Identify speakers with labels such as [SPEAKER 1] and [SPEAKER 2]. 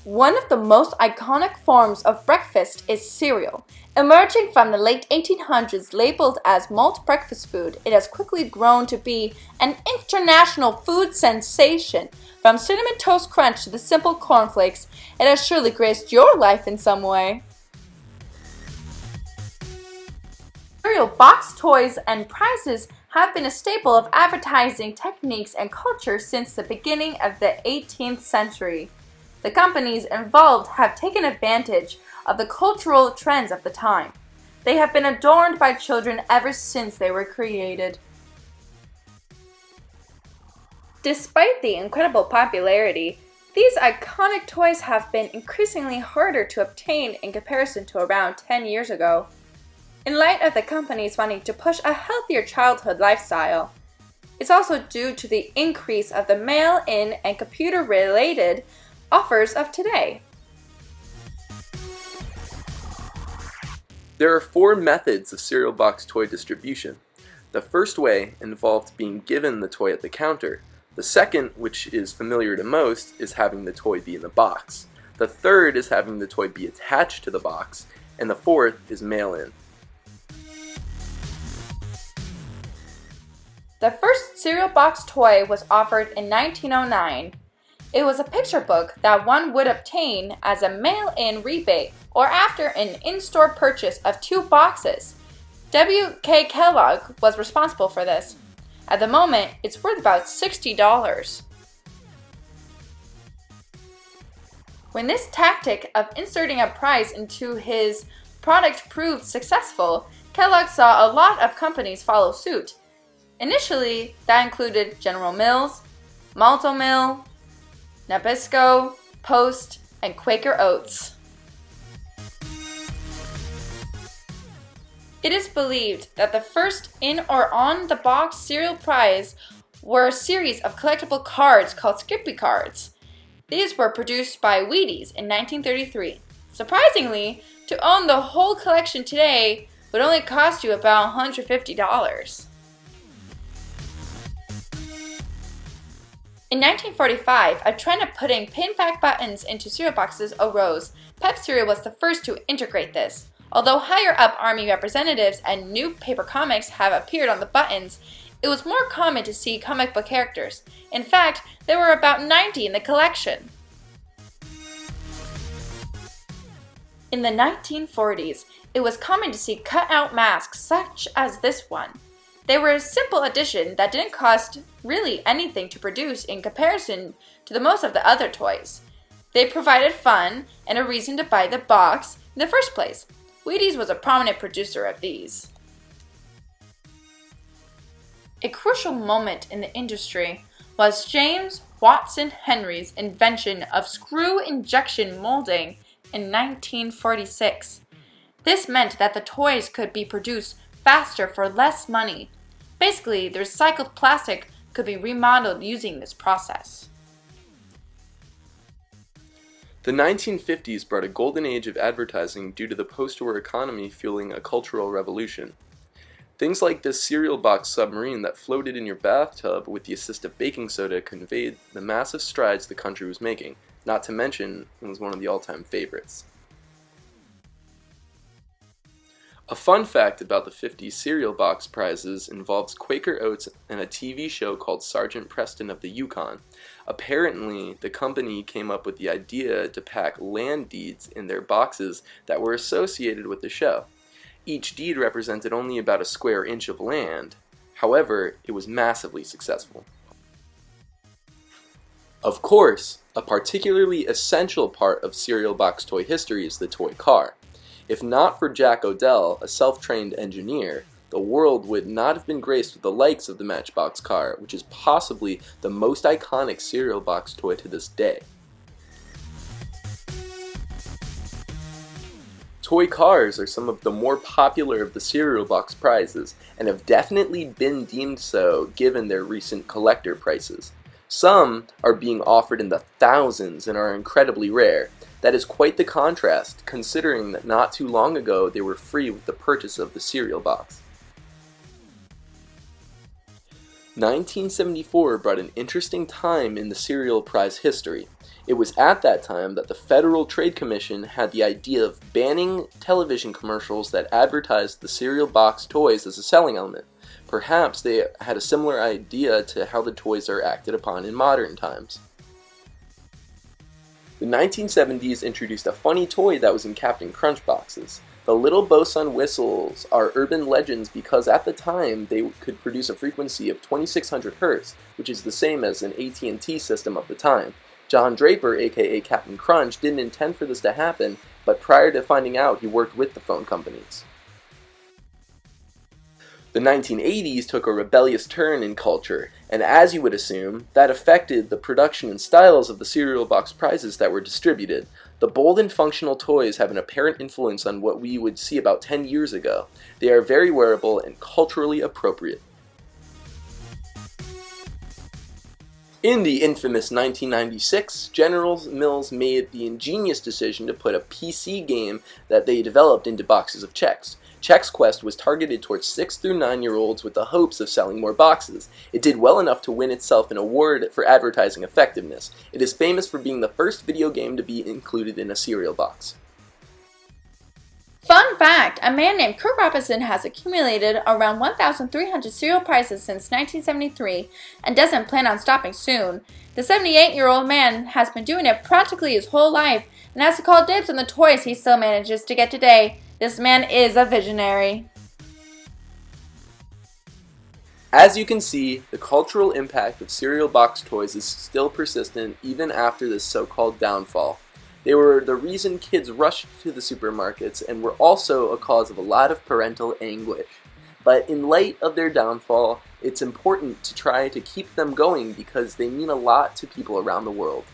[SPEAKER 1] One of the most iconic forms of breakfast is cereal. Emerging from the late 1800s labeled as malt breakfast food, it has quickly grown to be an international food sensation. From Cinnamon Toast Crunch to the simple cornflakes, it has surely graced your life in some way. Cereal box toys and prizes have been a staple of advertising techniques and culture since the beginning of the 18th century. The companies involved have taken advantage of the cultural trends of the time. They have been adorned by children ever since they were created. Despite the incredible popularity, these iconic toys have been increasingly harder to obtain in comparison to around 10 years ago. In light of the companies wanting to push a healthier childhood lifestyle, it's also due to the increase of the mail-in and computer-related offers of today.
[SPEAKER 2] There are 4 methods of cereal box toy distribution. The first way involved being given the toy at the counter. The second, which is familiar to most, is having the toy be in the box. The third is having the toy be attached to the box. And the fourth is mail-in.
[SPEAKER 1] The first cereal box toy was offered in 1909. It was a picture book that one would obtain as a mail-in rebate or after an in-store purchase of 2 boxes. W.K. Kellogg was responsible for this. At the moment, it's worth about $60. When this tactic of inserting a prize into his product proved successful, Kellogg saw a lot of companies follow suit. Initially, that included General Mills, Malt-O-Meal, Nabisco, Post, and Quaker Oats. It is believed that the first in or on the box cereal prize were a series of collectible cards called Skippy cards. These were produced by Wheaties in 1933. Surprisingly, to own the whole collection today would only cost you about $150. In 1945, a trend of putting pin-back buttons into cereal boxes arose. Pep Cereal was the first to integrate this. Although higher-up Army representatives and new paper comics have appeared on the buttons, it was more common to see comic book characters. In fact, there were about 90 in the collection. In the 1940s, it was common to see cut-out masks such as this one. They were a simple addition that didn't cost really anything to produce in comparison to the most of the other toys. They provided fun and a reason to buy the box in the first place. Wheaties was a prominent producer of these. A crucial moment in the industry was James Watson Henry's invention of screw injection molding in 1946. This meant that the toys could be produced faster for less money. Basically, the recycled plastic could be remodeled using this process.
[SPEAKER 2] The 1950s brought a golden age of advertising due to the post-war economy fueling a cultural revolution. Things like this cereal box submarine that floated in your bathtub with the assist of baking soda conveyed the massive strides the country was making, not to mention it was one of the all-time favorites. A fun fact about the 50s cereal box prizes involves Quaker Oats and a TV show called Sergeant Preston of the Yukon. Apparently, the company came up with the idea to pack land deeds in their boxes that were associated with the show. Each deed represented only about a square inch of land. However, it was massively successful. Of course, a particularly essential part of cereal box toy history is the toy car. If not for Jack Odell, a self-trained engineer, the world would not have been graced with the likes of the Matchbox car, which is possibly the most iconic cereal box toy to this day. Toy cars are some of the more popular of the cereal box prizes, and have definitely been deemed so given their recent collector prices. Some are being offered in the thousands and are incredibly rare. That is quite the contrast, considering that not too long ago they were free with the purchase of the cereal box. 1974 brought an interesting time in the cereal prize history. It was at that time that the Federal Trade Commission had the idea of banning television commercials that advertised the cereal box toys as a selling element. Perhaps they had a similar idea to how the toys are acted upon in modern times. The 1970s introduced a funny toy that was in Captain Crunch boxes. The little bosun whistles are urban legends because at the time they could produce a frequency of 2600 Hz, which is the same as an AT&T system of the time. John Draper, aka Captain Crunch, didn't intend for this to happen, but prior to finding out, he worked with the phone companies. The 1980s took a rebellious turn in culture, and as you would assume, that affected the production and styles of the cereal box prizes that were distributed. The bold and functional toys have an apparent influence on what we would see about 10 years ago. They are very wearable and culturally appropriate. In the infamous 1996, General Mills made the ingenious decision to put a PC game that they developed into boxes of Chex. Chex Quest was targeted towards 6 through 9-year-olds with the hopes of selling more boxes. It did well enough to win itself an award for advertising effectiveness. It is famous for being the first video game to be included in a cereal box.
[SPEAKER 1] Fun fact, a man named Kurt Robinson has accumulated around 1,300 cereal prizes since 1973 and doesn't plan on stopping soon. The 78-year-old man has been doing it practically his whole life and has to call dibs on the toys he still manages to get today. This man is a visionary.
[SPEAKER 2] As you can see, the cultural impact of cereal box toys is still persistent even after this so-called downfall. They were the reason kids rushed to the supermarkets and were also a cause of a lot of parental anguish. But in light of their downfall, it's important to try to keep them going because they mean a lot to people around the world.